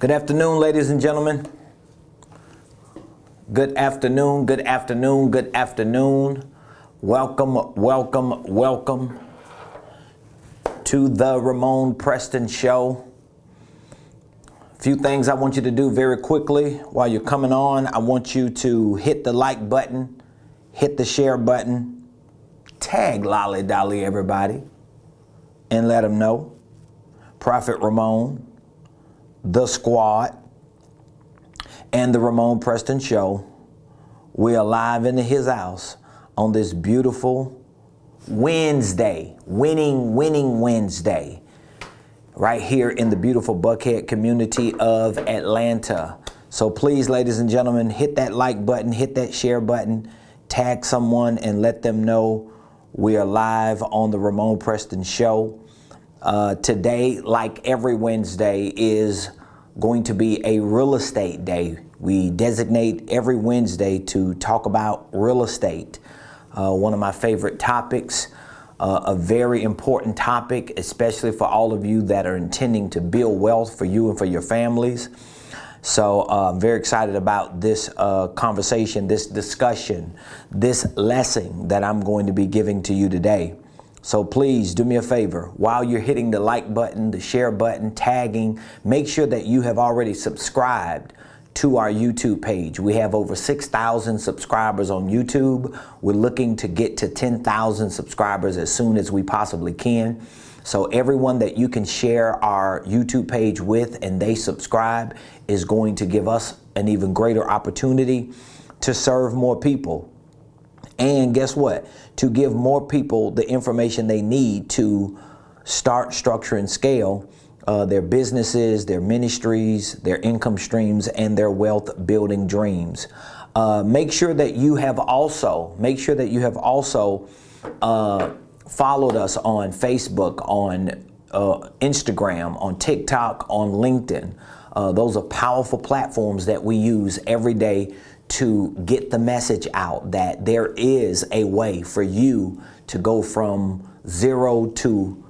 Good afternoon, ladies and gentlemen. Good afternoon, good afternoon, good afternoon. Welcome, welcome, welcome to the Ramon Preston Show. A few things I want you to do very quickly while you're coming on. I want you to hit the like button, hit the share button, tag Lolly Dolly everybody, and let them know. Prophet Ramon, the squad, and the Ramon Preston Show. We are live in his house on this beautiful Wednesday, winning Wednesday, right here in the beautiful Buckhead community of Atlanta. So please, ladies and gentlemen, hit that like button, hit that share button, tag someone and let them know we are live on the Ramon Preston Show. Today, like every Wednesday, is going to be a real estate day. We designate every Wednesday to talk about real estate. One of my favorite topics, a very important topic, especially for all of you that are intending to build wealth for you and for your families. So I'm very excited about this conversation, this discussion, this lesson that I'm going to be giving to you today. So please do me a favor, while you're hitting the like button, the share button, tagging, make sure that you have already subscribed to our YouTube page. We have over 6,000 subscribers on YouTube. We're looking to get to 10,000 subscribers as soon as we possibly can. So everyone that you can share our YouTube page with and they subscribe is going to give us an even greater opportunity to serve more people. And guess what? To give more people the information they need to start, structure, and scale their businesses, their ministries, their income streams, and their wealth building dreams. Make sure that you have also followed us on Facebook, on Instagram, on TikTok, on LinkedIn. Those are powerful platforms that we use every day to get the message out that there is a way for you to go from 0 to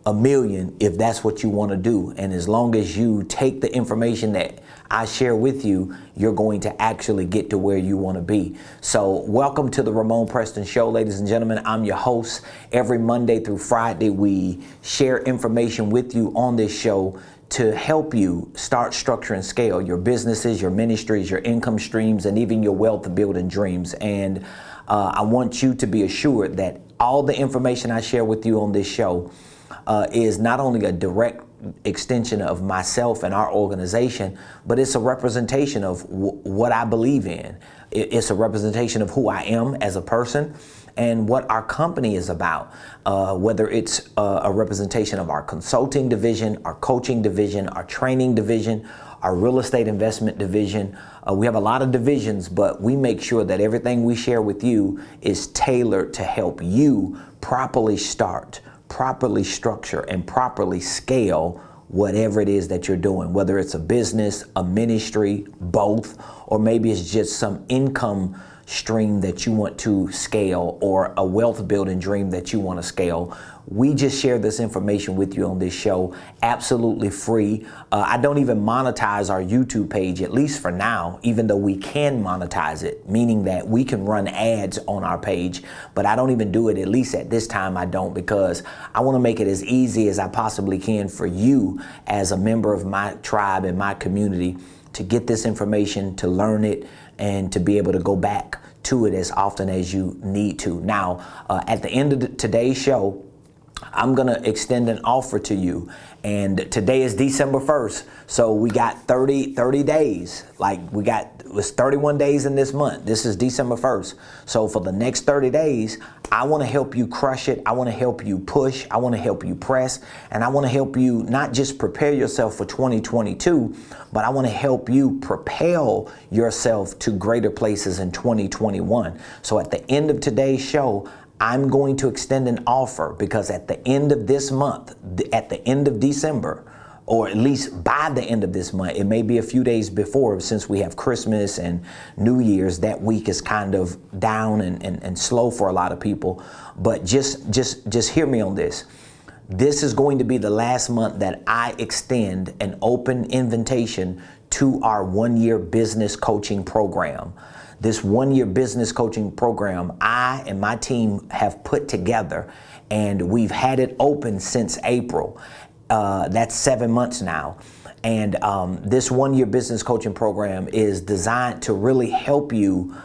1 million if that's what you want to do. And as long as you take the information that I share with you, you're going to actually get to where you want to be. So welcome to the Ramon Preston Show, ladies and gentlemen. I'm your host. Every Monday through Friday, we share information with you on this show to help you start, structure, and scale your businesses, your ministries, your income streams, and even your wealth building dreams. And I want you to be assured that all the information I share with you on this show is not only a direct extension of myself and our organization, but it's a representation of what I believe in. It's a representation of who I am as a person and what our company is about, whether it's a representation of our consulting division, our coaching division, our training division, our real estate investment division. We have a lot of divisions, but we make sure that everything we share with you is tailored to help you properly start, properly structure, and properly scale whatever it is that you're doing, whether it's a business, a ministry, both, or maybe it's just some income stream that you want to scale or a wealth building dream that you want to scale. We just share this information with you on this show absolutely free. I don't even monetize our YouTube page, at least for now, even though we can monetize it, meaning that we can run ads on our page, but I don't even do it, at least at this time I don't, because I want to make it as easy as I possibly can for you as a member of my tribe and my community to get this information, to learn it, and to be able to go back to it as often as you need to. Now, at the end of today's show, I'm going to extend an offer to you. And today is December 1st. So we got 30 days. It was 31 days in this month. This is December 1st. So for the next 30 days, I want to help you crush it. I want to help you push. I want to help you press. And I want to help you not just prepare yourself for 2022, but I want to help you propel yourself to greater places in 2021. So at the end of today's show, I'm going to extend an offer because at the end of this month, at the end of December, or at least by the end of this month, it may be a few days before, since we have Christmas and New Year's, that week is kind of down and slow for a lot of people. But just hear me on this. this is going to be the last month that I extend an open invitation to our 1-year business coaching program. This 1-year business coaching program, I and my team have put together, and we've had it open since April. That's 7 months now. And this 1-year business coaching program is designed to really help you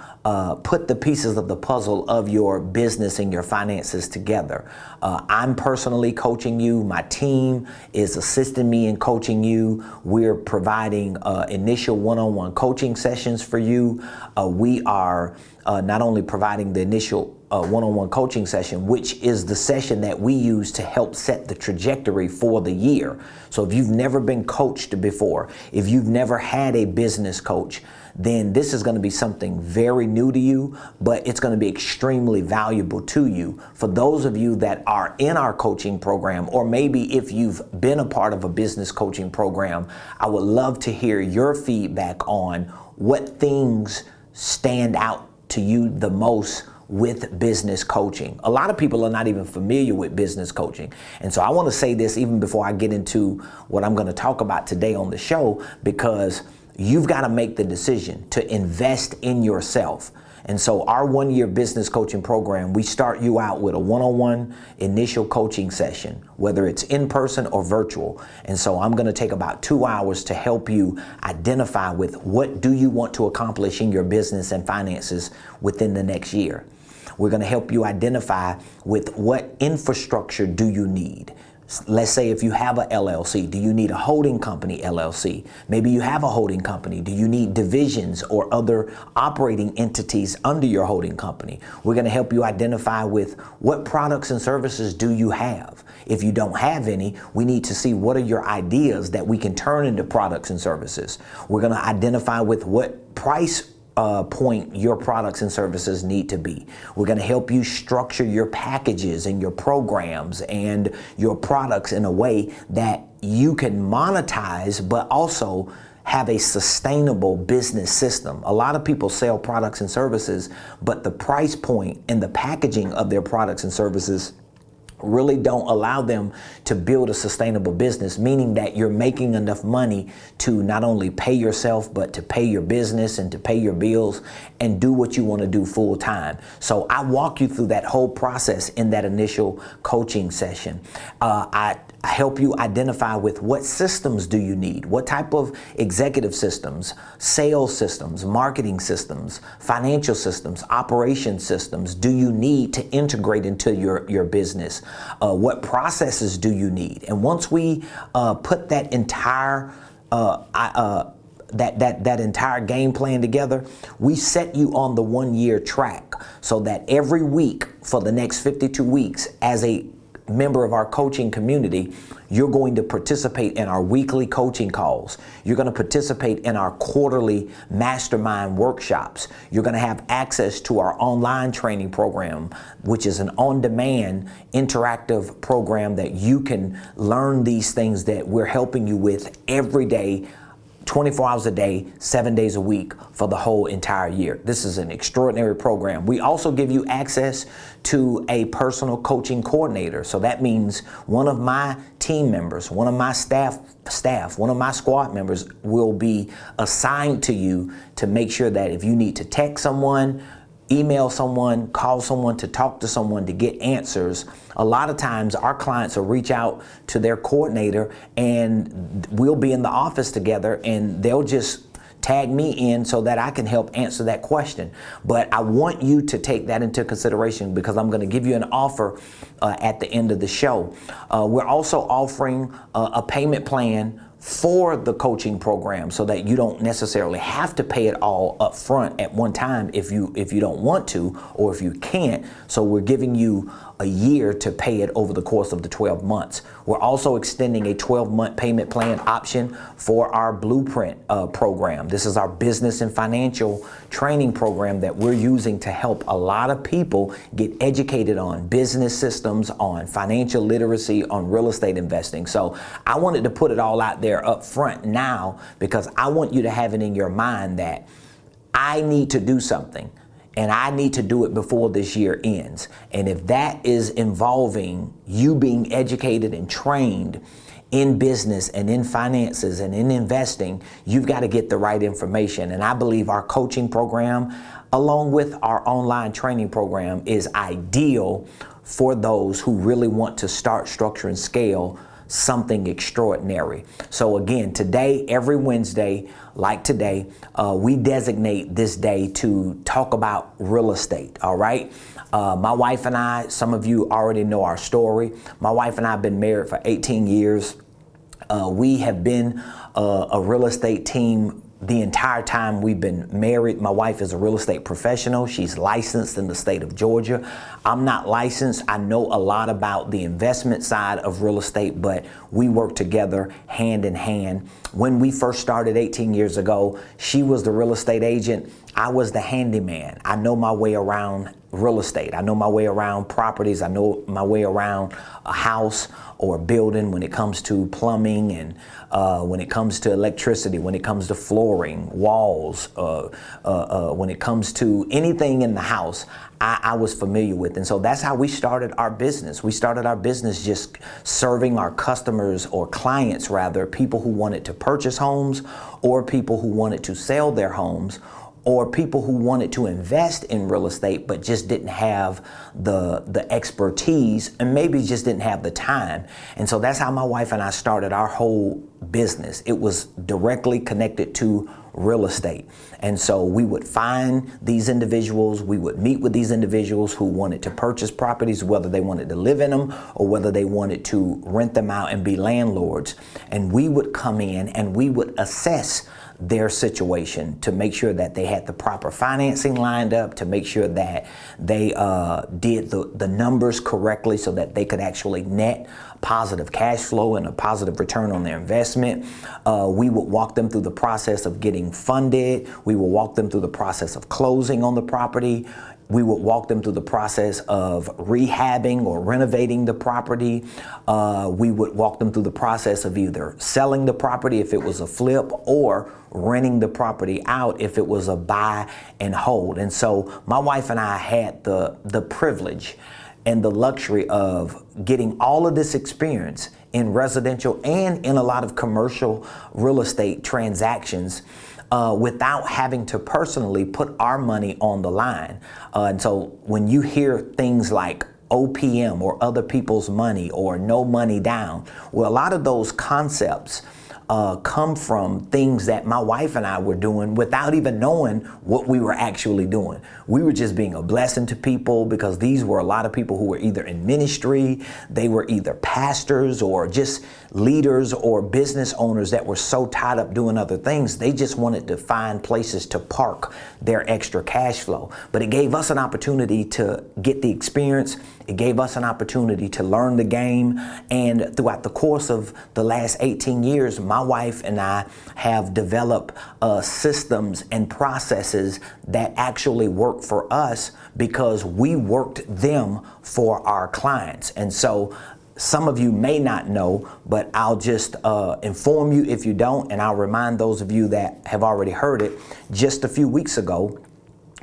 put the pieces of the puzzle of your business and your finances together. I'm personally coaching you. My team is assisting me in coaching you. We're providing initial one-on-one coaching sessions for you. We are not only providing the initial one-on-one coaching session, which is the session that we use to help set the trajectory for the year. So if you've never been coached before, if you've never had a business coach, then this is going to be something very new to you, but it's going to be extremely valuable to you. For those of you that are in our coaching program, or maybe if you've been a part of a business coaching program, I would love to hear your feedback on what things stand out to you the most with business coaching. A lot of people are not even familiar with business coaching. And so I want to say this even before I get into what I'm going to talk about today on the show, because you've got to make the decision to invest in yourself. And so our 1-year business coaching program, we start you out with a one-on-one initial coaching session, whether it's in person or virtual. And so I'm going to take about 2 hours to help you identify with what do you want to accomplish in your business and finances within the next year. We're going to help you identify with what infrastructure do you need. Let's say if you have a LLC, do you need a holding company LLC? Maybe you have a holding company. Do you need divisions or other operating entities under your holding company? We're going to help you identify with what products and services do you have. If you don't have any, we need to see what are your ideas that we can turn into products and services. We're going to identify with what price point your products and services need to be. We're going to help you structure your packages and your programs and your products in a way that you can monetize, but also have a sustainable business system. A lot of people sell products and services, but the price point and the packaging of their products and services really don't allow them to build a sustainable business, meaning that you're making enough money to not only pay yourself, but to pay your business and to pay your bills and do what you want to do full time. So I walk you through that whole process in that initial coaching session. I help you identify with what systems do you need, what type of executive systems, sales systems, marketing systems, financial systems, operation systems do you need to integrate into your business, what processes do you need. And once we put that entire that entire game plan together, we set you on the 1-year track so that every week for the next 52 weeks as a member of our coaching community, you're going to participate in our weekly coaching calls. You're going to participate in our quarterly mastermind workshops. You're going to have access to our online training program, which is an on-demand interactive program that you can learn these things that we're helping you with every day, 24 hours a day, 7 days a week for the whole entire year. This is an extraordinary program. We also give you access to a personal coaching coordinator. So that means one of my team members, one of my staff, one of my squad members will be assigned to you to make sure that if you need to text someone, email someone, call someone, to talk to someone to get answers. A lot of times our clients will reach out to their coordinator and we'll be in the office together and they'll just tag me in so that I can help answer that question. But I want you to take that into consideration because I'm going to give you an offer at the end of the show. We're also offering a payment plan for the coaching program so that you don't necessarily have to pay it all up front at one time if you don't want to or if you can't. So we're giving you a year to pay it over the course of the 12 months. We're also extending a 12-month payment plan option for our Blueprint program. This is our business and financial training program that we're using to help a lot of people get educated on business systems, on financial literacy, on real estate investing. So I wanted to put it all out there up front now because I want you to have it in your mind that I need to do something. and I need to do it before this year ends. And if that is involving you being educated and trained in business and in finances and in investing, you've got to get the right information. And I believe our coaching program, along with our online training program, is ideal for those who really want to start, structure, and scale something extraordinary. So again, today, every Wednesday, like today, we designate this day to talk about real estate, all right? My wife and I, some of you already know our story. My wife and I have been married for 18 years. We have been a real estate team the entire time we've been married. My wife is a real estate professional. She's licensed in the state of Georgia. I'm not licensed. I know a lot about the investment side of real estate, but we work together hand in hand. When we first started 18 years ago, she was the real estate agent. I was the handyman. I know my way around real estate. I know my way around properties. I know my way around a house or a building when it comes to plumbing and when it comes to electricity, when it comes to flooring, walls, when it comes to anything in the house, I was familiar with. And so that's how we started our business. We started our business just serving our customers, or clients rather, people who wanted to purchase homes, or people who wanted to sell their homes, or people who wanted to invest in real estate but just didn't have the expertise and maybe just didn't have the time. And so that's how my wife and I started our whole business. It was directly connected to real estate. And so we would find these individuals, we would meet with these individuals who wanted to purchase properties, whether they wanted to live in them or whether they wanted to rent them out and be landlords. And we would come in and we would assess their situation to make sure that they had the proper financing lined up, to make sure that they did the numbers correctly so that they could actually net positive cash flow and a positive return on their investment. We would walk them through the process of getting funded. We would walk them through the process of closing on the property. We would walk them through the process of rehabbing or renovating the property. We would walk them through the process of either selling the property if it was a flip, or renting the property out if it was a buy and hold. And so my wife and I had the privilege and the luxury of getting all of this experience in residential and in a lot of commercial real estate transactions without having to personally put our money on the line. And so when you hear things like OPM or other people's money or no money down, well, a lot of those concepts come from things that my wife and I were doing without even knowing what we were actually doing. We were just being a blessing to people, because these were a lot of people who were either in ministry, they were either pastors or just leaders or business owners that were so tied up doing other things, they just wanted to find places to park their extra cash flow. But it gave us an opportunity to get the experience. It gave us an opportunity to learn the game. And throughout the course of the last 18 years, my wife and I have developed systems and processes that actually work for us because we worked them for our clients. And so some of you may not know, but I'll just inform you if you don't, and I'll remind those of you that have already heard it. Just a few weeks ago,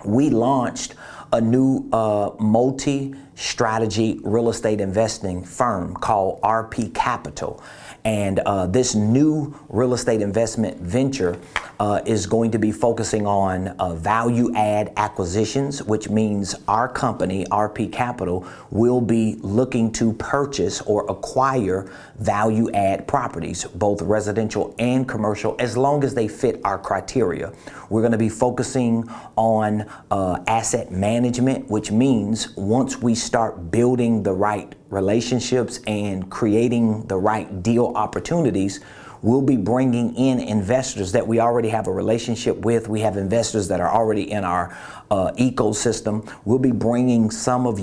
we launched a new multi-strategy real estate investing firm called RP Capital. And this new real estate investment venture is going to be focusing on value add acquisitions, which means our company, RP Capital, will be looking to purchase or acquire value add properties, both residential and commercial, as long as they fit our criteria. We're going to be focusing on asset management, which means once we start building the right relationships and creating the right deal opportunities, we'll be bringing in investors that we already have a relationship with. We have investors that are already in our ecosystem. We'll be bringing some of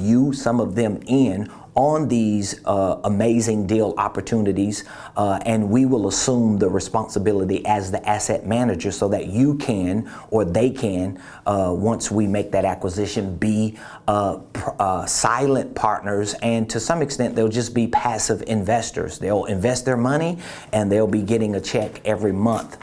them in on these amazing deal opportunities, and we will assume the responsibility as the asset manager so that you can, or they can, once we make that acquisition, be silent partners, and to some extent they'll just be passive investors. They'll invest their money and they'll be getting a check every month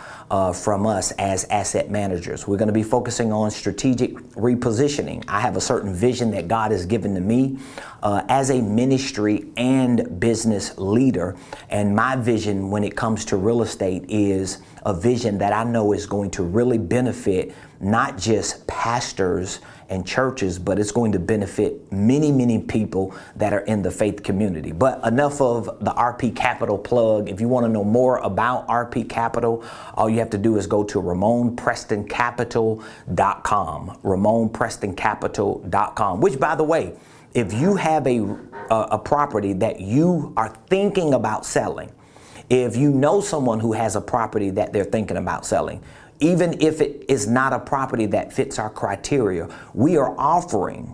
from us as asset managers. We're going to be focusing on strategic repositioning. I have a certain vision that God has given to me as a ministry and business leader. And my vision when it comes to real estate is a vision that I know is going to really benefit not just pastors and churches, but it's going to benefit many, many people that are in the faith community. But enough of the RP Capital plug. If you want to know more about RP Capital, all you have to do is go to RamonPrestonCapital.com, RamonPrestonCapital.com, which, by the way, if you have a property that you are thinking about selling, if you know someone who has a property that they're thinking about selling, even if it is not a property that fits our criteria, we are offering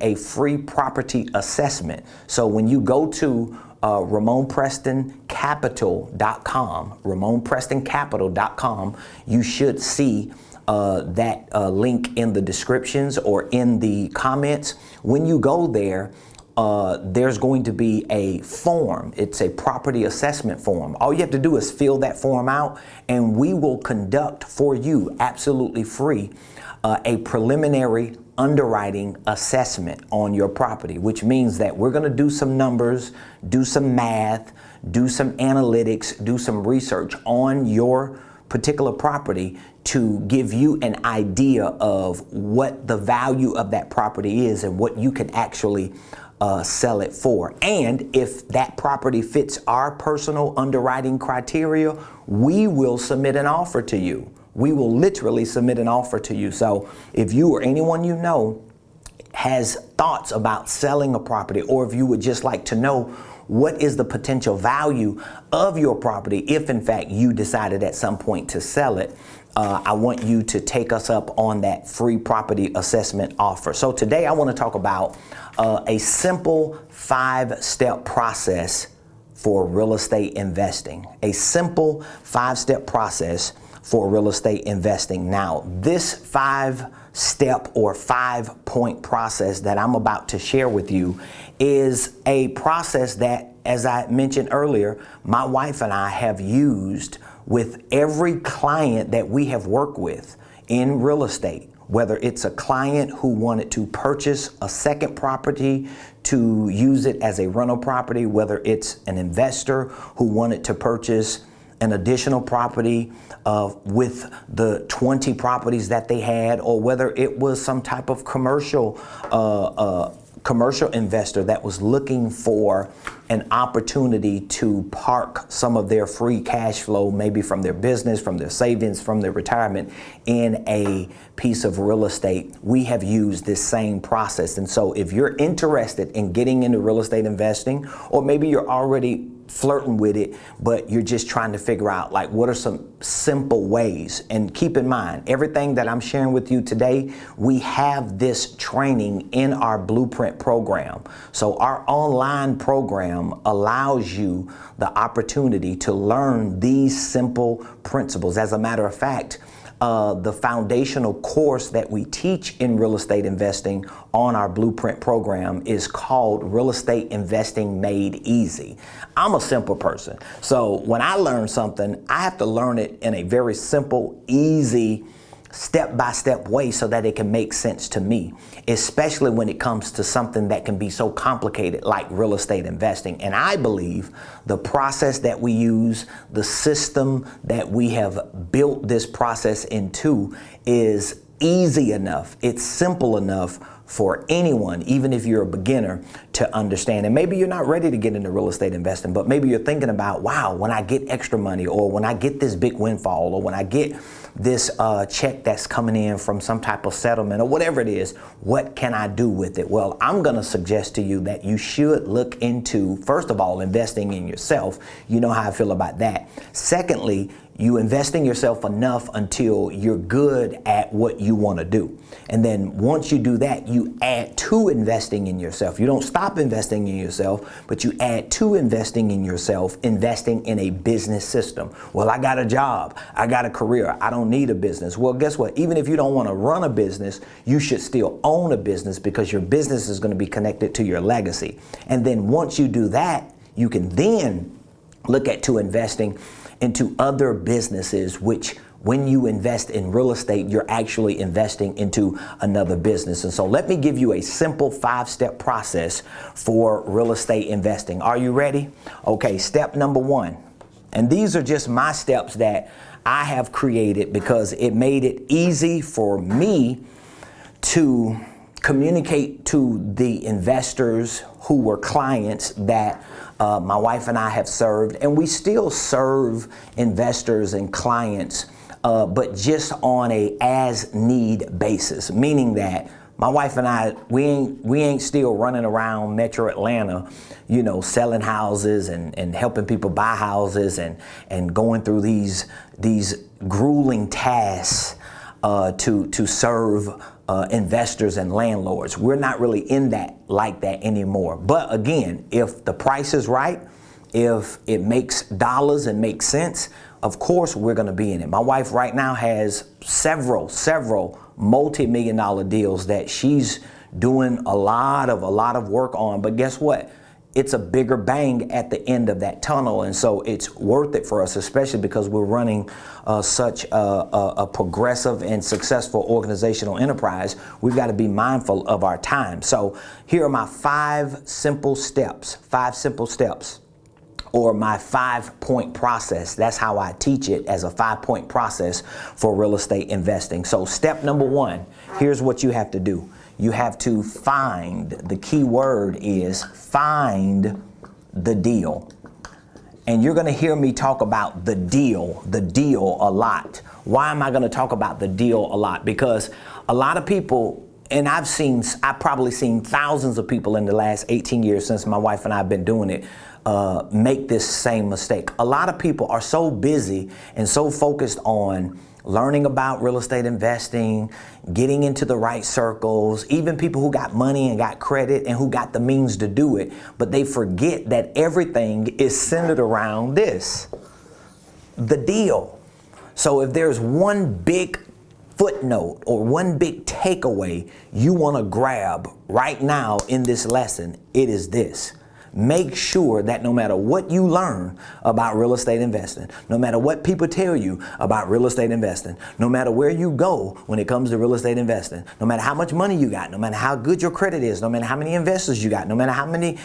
a free property assessment. So when you go to RamonPrestonCapital.com, RamonPrestonCapital.com, you should see that link in the descriptions or in the comments. When you go there, there's going to be a form. It's a property assessment form. All you have to do is fill that form out, and we will conduct for you, absolutely free, a preliminary underwriting assessment on your property, which means that we're going to do some numbers, do some math, do some analytics, do some research on your particular property to give you an idea of what the value of that property is and what you can actually sell it for. And if that property fits our personal underwriting criteria, we will submit an offer to you. We will literally submit an offer to you. So if you or anyone you know has thoughts about selling a property, or if you would just like to know what is the potential value of your property if in fact you decided at some point to sell it, I want you to take us up on that free property assessment offer. So today I want to talk about a simple 5-step process for real estate investing. A simple 5-step process for real estate investing. Now, this 5-step or 5-point process that I'm about to share with you is a process that, as I mentioned earlier, my wife and I have used with every client that we have worked with in real estate, whether it's a client who wanted to purchase a second property to use it as a rental property, whether it's an investor who wanted to purchase an additional property with the 20 properties that they had, or whether it was some type of commercial investor that was looking for an opportunity to park some of their free cash flow, maybe from their business, from their savings, from their retirement, in a piece of real estate. We have used this same process. And so if you're interested in getting into real estate investing, or maybe you're already flirting with it, but you're just trying to figure out, like, what are some simple ways? And keep in mind, everything that I'm sharing with you today, we have this training in our Blueprint program. So our online program allows you the opportunity to learn these simple principles. As a matter of fact, the foundational course that we teach in real estate investing on our Blueprint program is called Real Estate Investing Made Easy. I'm a simple person. So when I learn something, I have to learn it in a very simple, easy, step-by-step way so that it can make sense to me, especially when it comes to something that can be so complicated like real estate investing. And I believe the process that we use, the system that we have built this process into, is easy enough. It's simple enough for anyone, even if you're a beginner, to understand. And maybe you're not ready to get into real estate investing, but maybe you're thinking about, wow, when I get extra money, or when I get this big windfall, or when I get this check that's coming in from some type of settlement, or whatever it is, what can I do with it? Well, I'm going to suggest to you that you should look into, first of all, investing in yourself. You know how I feel about that. Secondly, you invest in yourself enough until you're good at what you want to do. And then once you do that, you add to investing in yourself. You don't stop investing in yourself, but you add to investing in yourself, investing in a business system. Well, I got a job, I got a career, I don't need a business. Well, guess what? Even if you don't want to run a business, you should still own a business, because your business is going to be connected to your legacy. And then once you do that, you can then look at to investing into other businesses, which when you invest in real estate, you're actually investing into another business. And so let me give you a simple 5-step process for real estate investing. Are you ready? Okay, step number 1. And these are just my steps that I have created because it made it easy for me to communicate to the investors who were clients that my wife and I have served, and we still serve investors and clients, but just on a as-need basis, meaning that my wife and I, we ain't still running around Metro Atlanta, selling houses and helping people buy houses and going through these grueling tasks to serve investors and landlords. We're not really in that like that anymore. But again, if the price is right, if it makes dollars and makes sense, of course we're going to be in it. My wife right now has several multi-million dollar deals that she's doing a lot of work on. But guess what? It's a bigger bang at the end of that tunnel. And so it's worth it for us, especially because we're running such a progressive and successful organizational enterprise. We've got to be mindful of our time. So here are my 5 simple steps, or my 5-point process. That's how I teach it, as a 5-point process for real estate investing. So step number 1, here's what you have to do. You have to find, the key word is find the deal. And you're going to hear me talk about the deal a lot. Why am I going to talk about the deal a lot? Because a lot of people, and I've probably seen thousands of people in the last 18 years since my wife and I have been doing it, make this same mistake. A lot of people are so busy and so focused on learning about real estate investing, getting into the right circles, even people who got money and got credit and who got the means to do it, but they forget that everything is centered around this, the deal. So if there's one big footnote or one big takeaway you want to grab right now in this lesson, it is this. Make sure that no matter what you learn about real estate investing, no matter what people tell you about real estate investing, no matter where you go when it comes to real estate investing, no matter how much money you got, no matter how good your credit is, no matter how many investors you got, no matter how many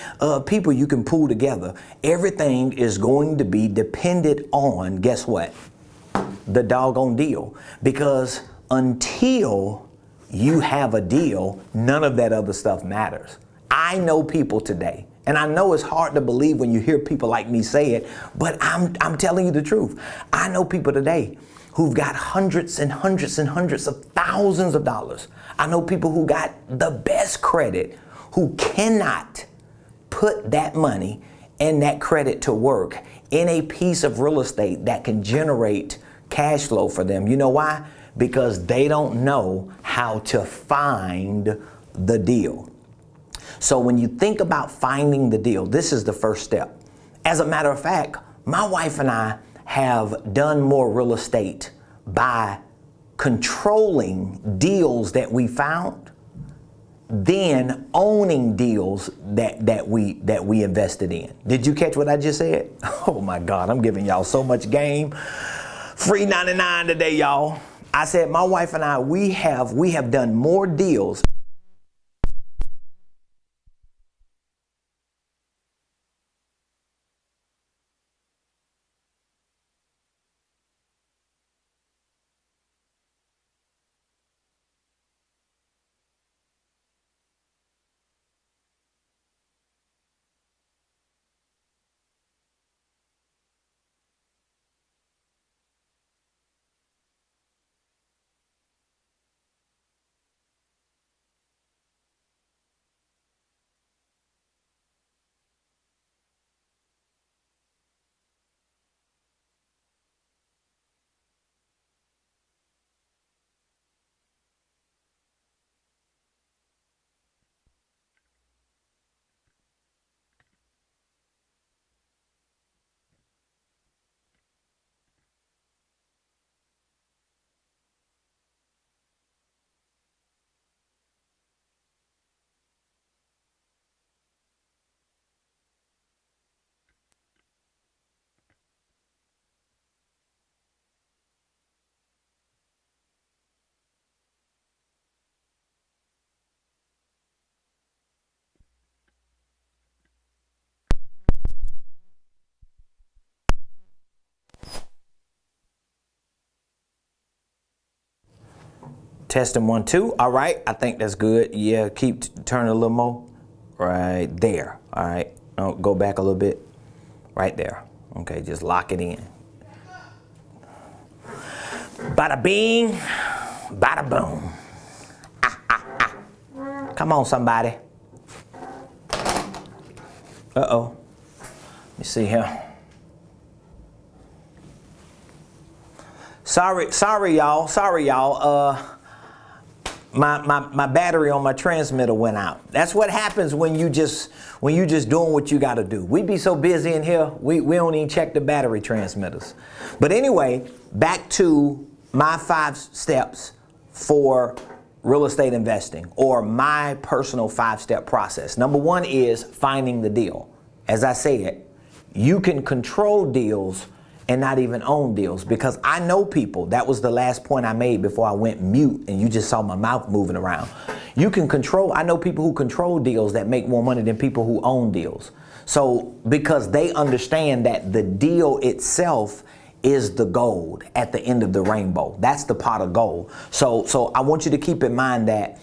people you can pull together, everything is going to be dependent on, guess what? The doggone deal. Because until you have a deal, none of that other stuff matters. I know people today, and I know it's hard to believe when you hear people like me say it, but I'm telling you the truth. I know people today who've got hundreds and hundreds and hundreds of thousands of dollars. I know people who got the best credit who cannot put that money and that credit to work in a piece of real estate that can generate cash flow for them. You know why? Because they don't know how to find the deal. So when you think about finding the deal, this is the first step. As a matter of fact, my wife and I have done more real estate by controlling deals that we found than owning deals that we invested in. Did you catch what I just said? Oh my God, I'm giving y'all so much game. Free 99 today, y'all. I said my wife and I, we have done more deals Testing 1, 2. All right, I think that's good. Yeah, keep turning a little more. Right there. All right. Oh, go back a little bit. Right there. Okay, just lock it in. Bada bing, bada boom. Ah, ah, ah. Come on, somebody. Uh-oh. Let me see here. Sorry, y'all. My battery on my transmitter went out. That's what happens when you just doing what you got to do. We be so busy in here, we don't even check the battery transmitters. But anyway, back to my 5 steps for real estate investing, or my personal 5-step process. Number 1 is finding the deal. As I said, you can control deals and not even own deals, because I know people. That was the last point I made before I went mute and you just saw my mouth moving around. I know people who control deals that make more money than people who own deals. So because they understand that the deal itself is the gold at the end of the rainbow. That's the pot of gold. So I want you to keep in mind that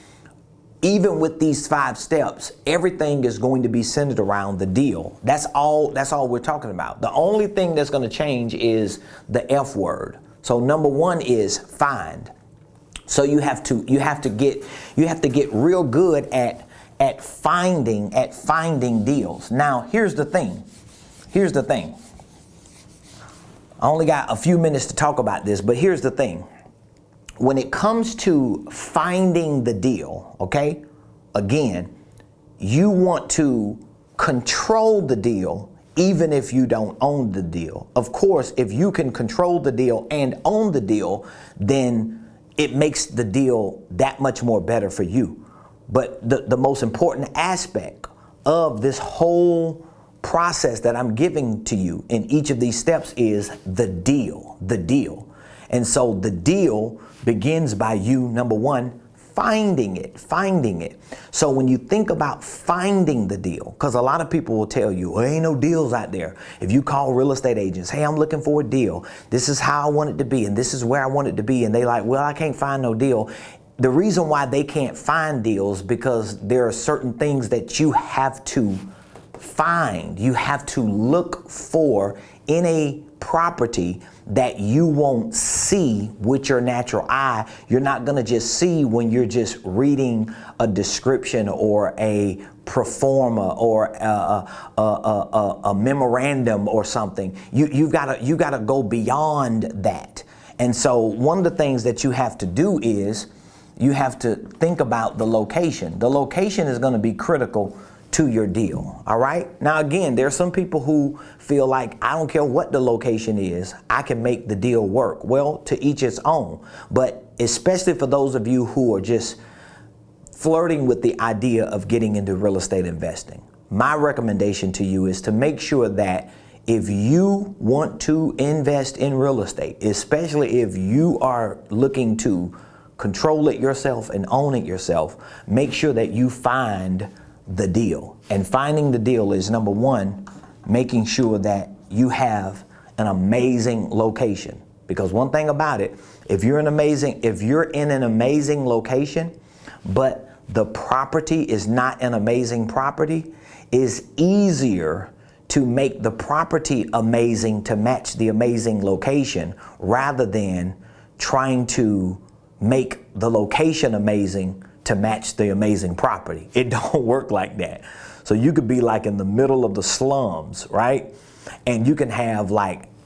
even with these 5 steps, everything is going to be centered around the deal. That's all we're talking about. The only thing that's going to change is the F word. So number 1 is find. So you have to get real good at finding deals. Now, here's the thing. I only got a few minutes to talk about this, but here's the thing. When it comes to finding the deal, okay, again, you want to control the deal even if you don't own the deal. Of course, if you can control the deal and own the deal, then it makes the deal that much more better for you. But the most important aspect of this whole process that I'm giving to you in each of these steps is the deal. And so the deal begins by you, number 1, finding it. So when you think about finding the deal, because a lot of people will tell you, well, ain't no deals out there. If you call real estate agents, hey, I'm looking for a deal. This is how I want it to be, and this is where I want it to be. And they like, well, I can't find no deal. The reason why they can't find deals because there are certain things that you have to find. You have to look for in a property that you won't see with your natural eye. You're not going to just see when you're just reading a description or a pro forma or a memorandum or something. You've got to go beyond that. And so one of the things that you have to do is you have to think about the location. The location is going to be critical to your deal. All right. Now, again, there are some people who feel like, I don't care what the location is, I can make the deal work. Well, to each its own. But especially for those of you who are just flirting with the idea of getting into real estate investing, my recommendation to you is to make sure that if you want to invest in real estate, especially if you are looking to control it yourself and own it yourself, make sure that you find the deal. And finding the deal is, number 1, making sure that you have an amazing location. Because one thing about it, if you're in an amazing location, but the property is not an amazing property, is easier to make the property amazing to match the amazing location rather than trying to make the location amazing to match the amazing property. It don't work like that. So you could be like in the middle of the slums, right? And you can have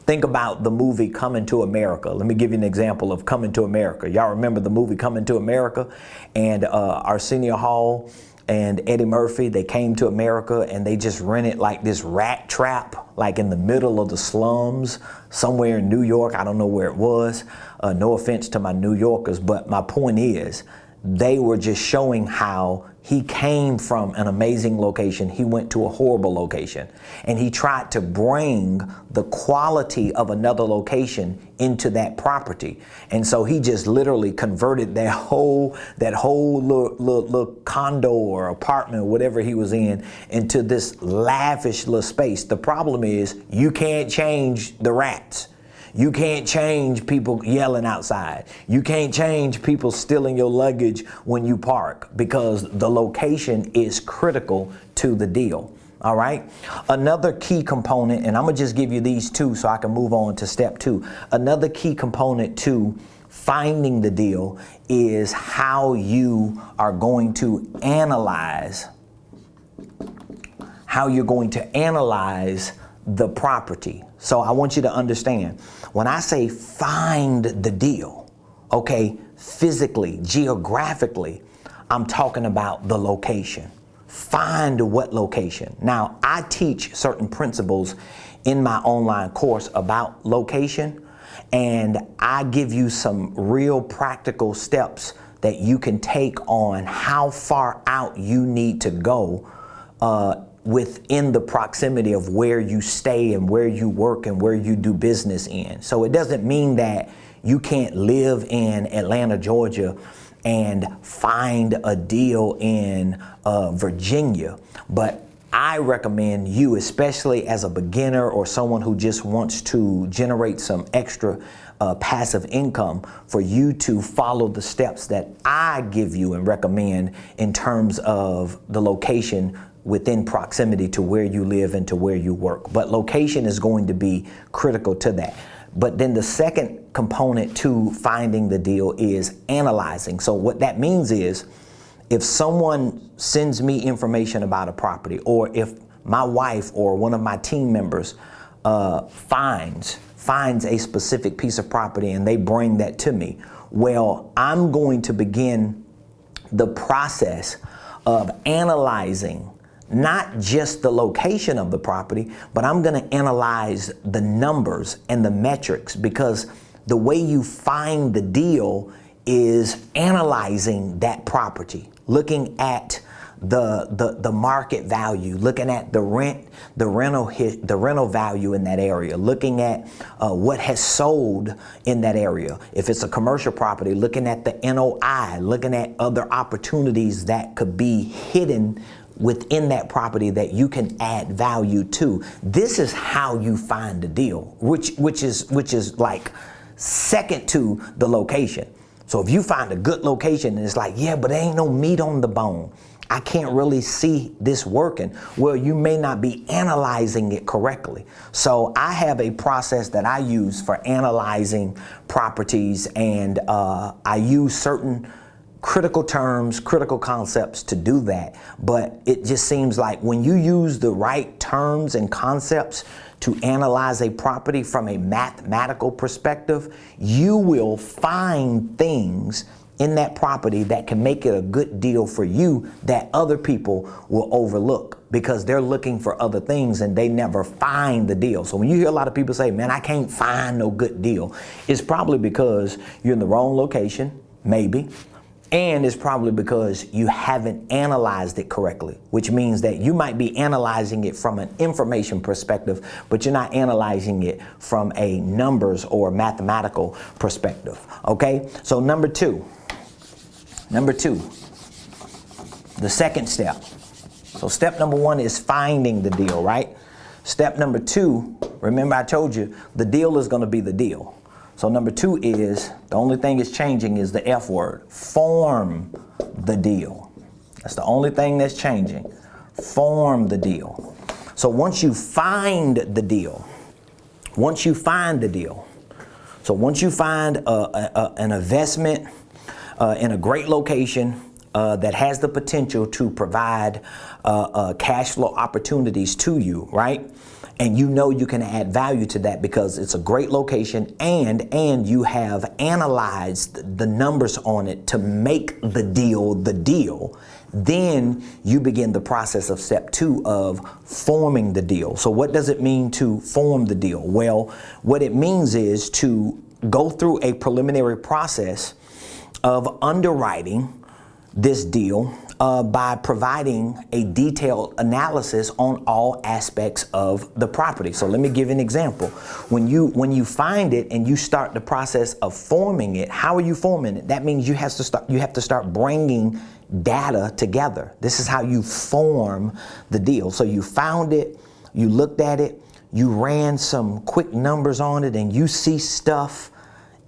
think about the movie Coming to America. Let me give you an example of Coming to America. Y'all remember the movie Coming to America? And Arsenio Hall and Eddie Murphy, they came to America and they just rented like this rat trap, like in the middle of the slums, somewhere in New York. I don't know where it was. No offense to my New Yorkers, but my point is, they were just showing how he came from an amazing location. He went to a horrible location, and he tried to bring the quality of another location into that property. And so he just literally converted that whole little condo or apartment or whatever he was in into this lavish little space. The problem is you can't change the rats. You can't change people yelling outside. You can't change people stealing your luggage when you park, because the location is critical to the deal. All right. Another key component, and I'm gonna just give you these two so I can move on to step 2. Another key component to finding the deal is how you are going to analyze the property. So I want you to understand, when I say find the deal, okay, physically, geographically, I'm talking about the location. Find what location. Now, I teach certain principles in my online course about location, and I give you some real practical steps that you can take on how far out you need to go within the proximity of where you stay and where you work and where you do business in. So it doesn't mean that you can't live in Atlanta, Georgia, and find a deal in Virginia. But I recommend you, especially as a beginner or someone who just wants to generate some extra passive income, for you to follow the steps that I give you and recommend in terms of the location within proximity to where you live and to where you work. But location is going to be critical to that. But then the second component to finding the deal is analyzing. So what that means is, if someone sends me information about a property, or if my wife or one of my team members finds a specific piece of property and they bring that to me, well, I'm going to begin the process of analyzing not just the location of the property, but I'm going to analyze the numbers and the metrics, because the way you find the deal is analyzing that property, looking at the market value, looking at the rental value in that area, looking at what has sold in that area. If it's a commercial property, looking at the NOI, looking at other opportunities that could be hidden within that property that you can add value to. This is how you find the deal, which is like second to the location. So if you find a good location and it's like, yeah, but there ain't no meat on the bone, I can't really see this working, well, you may not be analyzing it correctly. So I have a process that I use for analyzing properties, and I use certain critical terms, critical concepts to do that. But it just seems like when you use the right terms and concepts to analyze a property from a mathematical perspective, you will find things in that property that can make it a good deal for you that other people will overlook, because they're looking for other things and they never find the deal. So when you hear a lot of people say, man, I can't find no good deal, it's probably because you're in the wrong location, maybe. And it's probably because you haven't analyzed it correctly, which means that you might be analyzing it from an information perspective, but you're not analyzing it from a numbers or mathematical perspective. Okay, so number two, the second step. So step number 1 is finding the deal, right? Step number 2, remember I told you the deal is going to be the deal. So number 2 is, the only thing is changing is the F word, form the deal. That's the only thing that's changing, form the deal. So once you find the deal, so once you find an investment in a great location that has the potential to provide cash flow opportunities to you, right? And you know you can add value to that because it's a great location, and you have analyzed the numbers on it to make the deal, then you begin the process of step 2 of forming the deal. So what does it mean to form the deal? Well, what it means is to go through a preliminary process of underwriting this deal by providing a detailed analysis on all aspects of the property. So let me give you an example. When you find it and you start the process of forming it, how are you forming it? That means you have to start bringing data together. This is how you form the deal. So you found it, you looked at it, you ran some quick numbers on it and you see stuff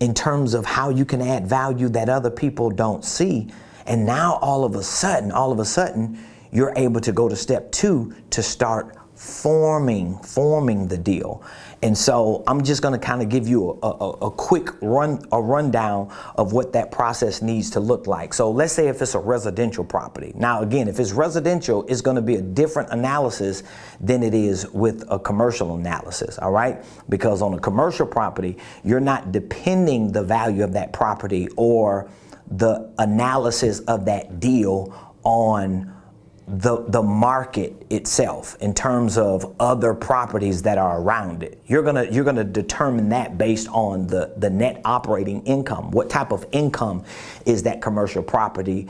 in terms of how you can add value that other people don't see. And now all of a sudden, you're able to go to step 2 to start forming the deal. And so I'm just going to kind of give you a quick rundown of what that process needs to look like. So let's say if it's a residential property. Now, again, if it's residential, it's going to be a different analysis than it is with a commercial analysis. All right. Because on a commercial property, you're not depending the value of that property or the analysis of that deal on the market itself in terms of other properties that are around it. You're gonna determine that based on the net operating income. What type of income is that commercial property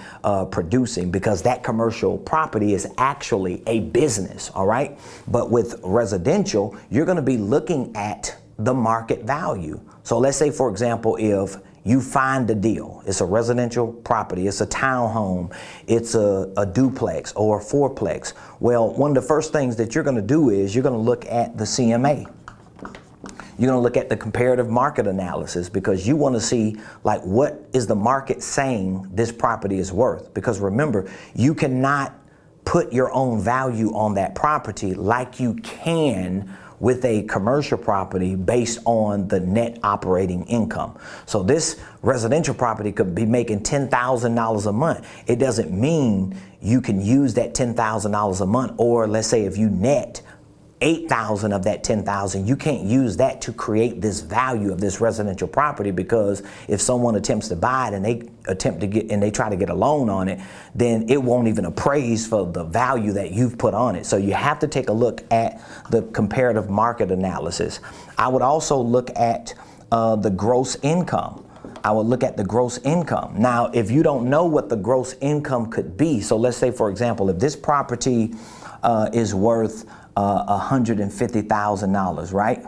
producing? Because that commercial property is actually a business, all right? But with residential, you're gonna be looking at the market value. So let's say, for example, if you find a deal, it's a residential property, it's a townhome, it's a duplex or a fourplex. Well, one of the first things that you're going to do is you're going to look at the CMA. You're going to look at the comparative market analysis because you want to see, like, what is the market saying this property is worth? Because remember, you cannot put your own value on that property like you can with a commercial property based on the net operating income. So this residential property could be making $10,000 a month. It doesn't mean you can use that $10,000 a month, or let's say if you net 8,000 of that 10,000, you can't use that to create this value of this residential property, because if someone attempts to buy it and they try to get a loan on it, then it won't even appraise for the value that you've put on it. So you have to take a look at the comparative market analysis. I would also look at the gross income. I would look at the gross income. Now, if you don't know what the gross income could be, so let's say, for example, if this property is worth $150,000, right?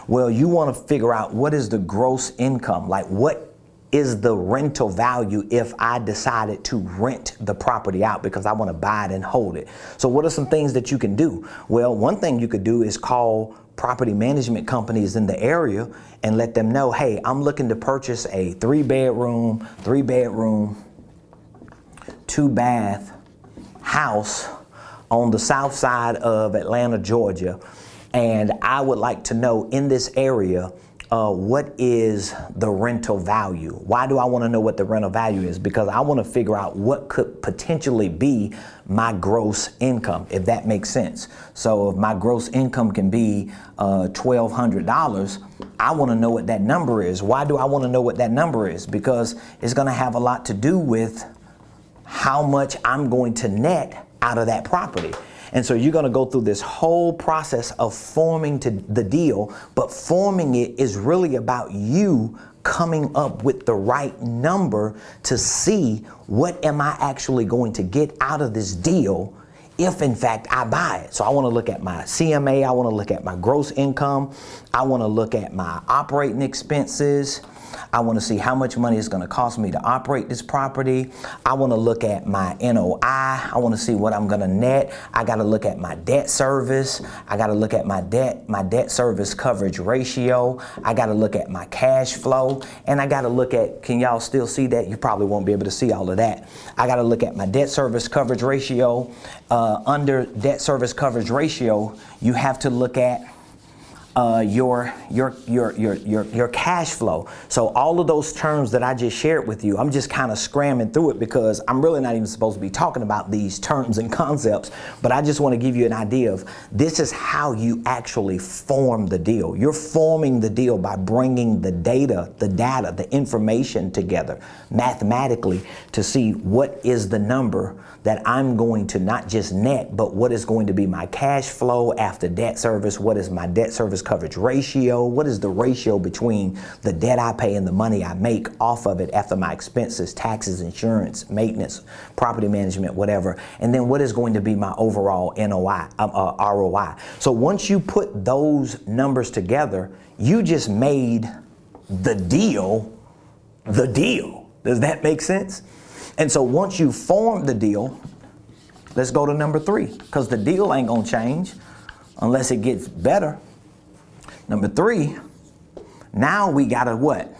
Well, you want to figure out what is the gross income, like what is the rental value if I decided to rent the property out because I want to buy it and hold it. So what are some things that you can do? Well, one thing you could do is call property management companies in the area and let them know, hey, I'm looking to purchase a 3-bedroom, 2-bath house on the south side of Atlanta, Georgia, and I would like to know in this area, what is the rental value? Why do I want to know what the rental value is? Because I want to figure out what could potentially be my gross income, if that makes sense. So if my gross income can be $1,200, I want to know what that number is. Why do I want to know what that number is? Because it's going to have a lot to do with how much I'm going to net out of that property. And so you're going to go through this whole process of forming the deal, but forming it is really about you coming up with the right number to see what am I actually going to get out of this deal if in fact I buy it. So I want to look at my CMA, I want to look at my gross income, I want to look at my operating expenses, I want to see how much money it's going to cost me to operate this property. I want to look at my NOI. I want to see what I'm going to net. I got to look at my debt service. I got to look at my debt service coverage ratio. I got to look at my cash flow. And I got to look at, can y'all still see that? You probably won't be able to see all of that. I got to look at my debt service coverage ratio. Under debt service coverage ratio, you have to look at your cash flow. So all of those terms that I just shared with you, I'm just kind of scramming through it because I'm really not even supposed to be talking about these terms and concepts, but I just want to give you an idea of this is how you actually form the deal. You're forming the deal by bringing the data, the information together mathematically to see what is the number that I'm going to not just net, but what is going to be my cash flow after debt service, what is my debt service coverage ratio, what is the ratio between the debt I pay and the money I make off of it after my expenses, taxes, insurance, maintenance, property management, whatever, and then what is going to be my overall ROI. So once you put those numbers together, you just made the deal the deal. Does that make sense? And so once you form the deal, let's go to number 3, because the deal ain't gonna change unless it gets better. Number three, now we gotta what?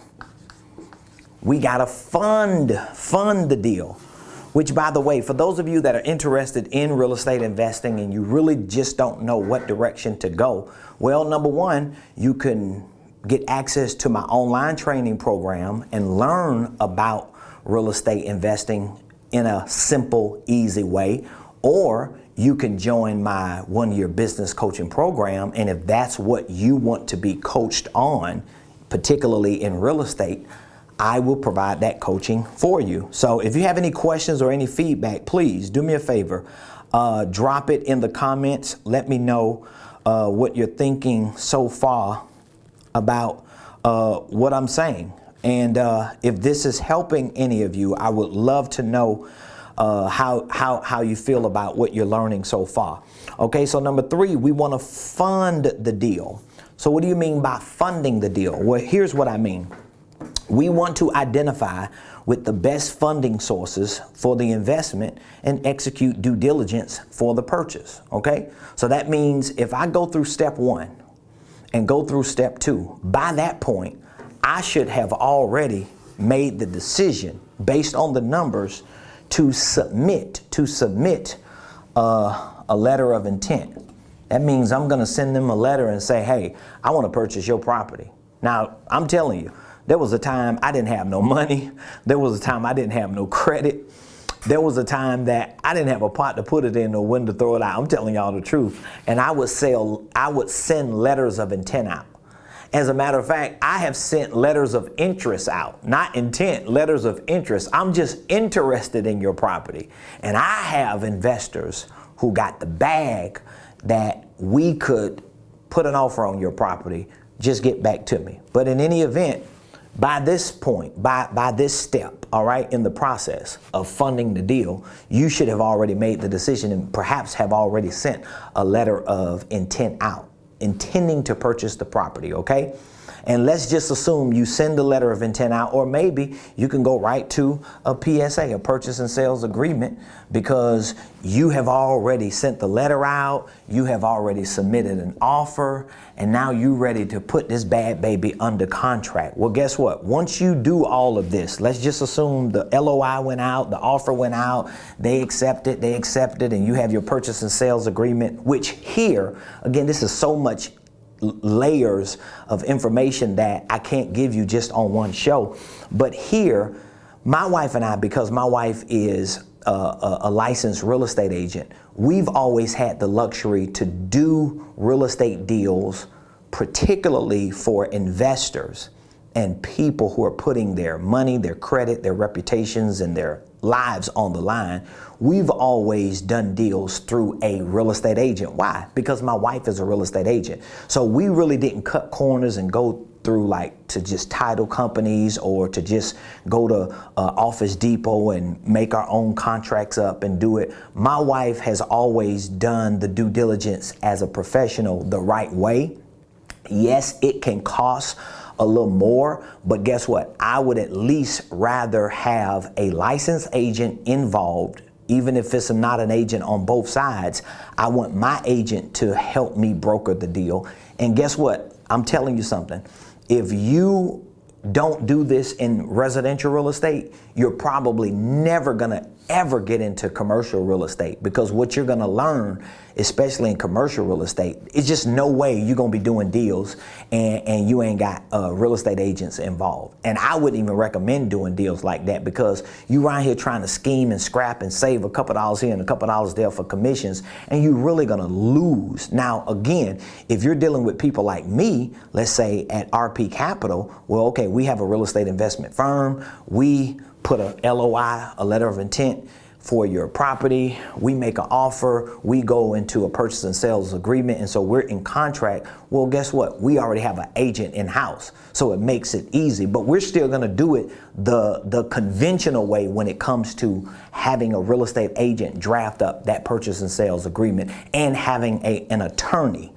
We gotta fund the deal. Which, by the way, for those of you that are interested in real estate investing and you really just don't know what direction to go, well, number one, you can get access to my online training program and learn about real estate investing in a simple, easy way. Or you can join my one-year business coaching program. And if that's what you want to be coached on, particularly in real estate, I will provide that coaching for you. So if you have any questions or any feedback, please do me a favor. Drop it in the comments. Let me know what you're thinking so far about what I'm saying. And if this is helping any of you, I would love to know how you feel about what you're learning so far. Okay, so number three, we want to fund the deal. So what do you mean by funding the deal? Well, here's what I mean. We want to identify with the best funding sources for the investment and execute due diligence for the purchase. Okay, so that means if I go through step one and go through step two, by that point, I should have already made the decision based on the numbers to submit a letter of intent. That means I'm going to send them a letter and say, hey, I want to purchase your property. Now, I'm telling you, there was a time I didn't have no money. There was a time I didn't have no credit. There was a time that I didn't have a pot to put it in or when to throw it out. I'm telling y'all the truth. And I would send letters of intent out. As a matter of fact, I have sent letters of interest out, not intent, letters of interest. I'm just interested in your property. And I have investors who got the bag that we could put an offer on your property, just get back to me. But in any event, by this point, by this step, all right, in the process of funding the deal, you should have already made the decision and perhaps have already sent a letter of intent out, intending to purchase the property, okay? And let's just assume you send the letter of intent out, or maybe you can go right to a PSA, a purchase and sales agreement, because you have already sent the letter out, you have already submitted an offer, and now you're ready to put this bad baby under contract. Well, guess what? Once you do all of this, let's just assume the LOI went out, the offer went out, they accepted, and you have your purchase and sales agreement, which here, again, this is so much layers of information that I can't give you just on one show. But here, my wife and I, because my wife is a licensed real estate agent, we've always had the luxury to do real estate deals, particularly for investors and people who are putting their money, their credit, their reputations, and their lives on the line. We've always done deals through a real estate agent. Why? Because my wife is a real estate agent. So we really didn't cut corners and go through like to just title companies or to just go to Office Depot and make our own contracts up and do it. My wife has always done the due diligence as a professional the right way. Yes, it can cost a little more, but guess what? I would at least rather have a licensed agent involved, even if it's not an agent on both sides. I want my agent to help me broker the deal. And guess what? I'm telling you something. If you don't do this in residential real estate, you're probably never gonna ever get into commercial real estate, because what you're gonna learn, especially in commercial real estate, it's just no way you're gonna be doing deals and you ain't got real estate agents involved. And I wouldn't even recommend doing deals like that, because you around here trying to scheme and scrap and save a couple dollars here and a couple dollars there for commissions, and you're really gonna lose. Now, again, if you're dealing with people like me, let's say at RP Capital, well, okay, we have a real estate investment firm. We put a LOI, a letter of intent for your property. We make an offer. We go into a purchase and sales agreement. And so we're in contract. Well, guess what? We already have an agent in-house. So it makes it easy, but we're still going to do it the conventional way when it comes to having a real estate agent draft up that purchase and sales agreement and having an attorney,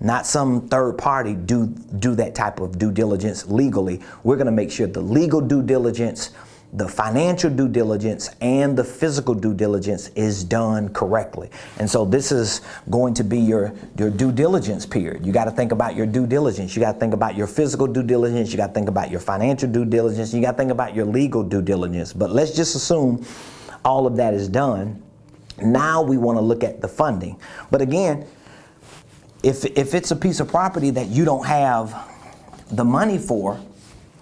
not some third party, do that type of due diligence legally. We're going to make sure the legal due diligence, the financial due diligence and the physical due diligence is done correctly. And so this is going to be your due diligence period. You got to think about your due diligence. You got to think about your physical due diligence. You got to think about your financial due diligence. You got to think about your legal due diligence. But let's just assume all of that is done. Now we want to look at the funding. But again, if it's a piece of property that you don't have the money for,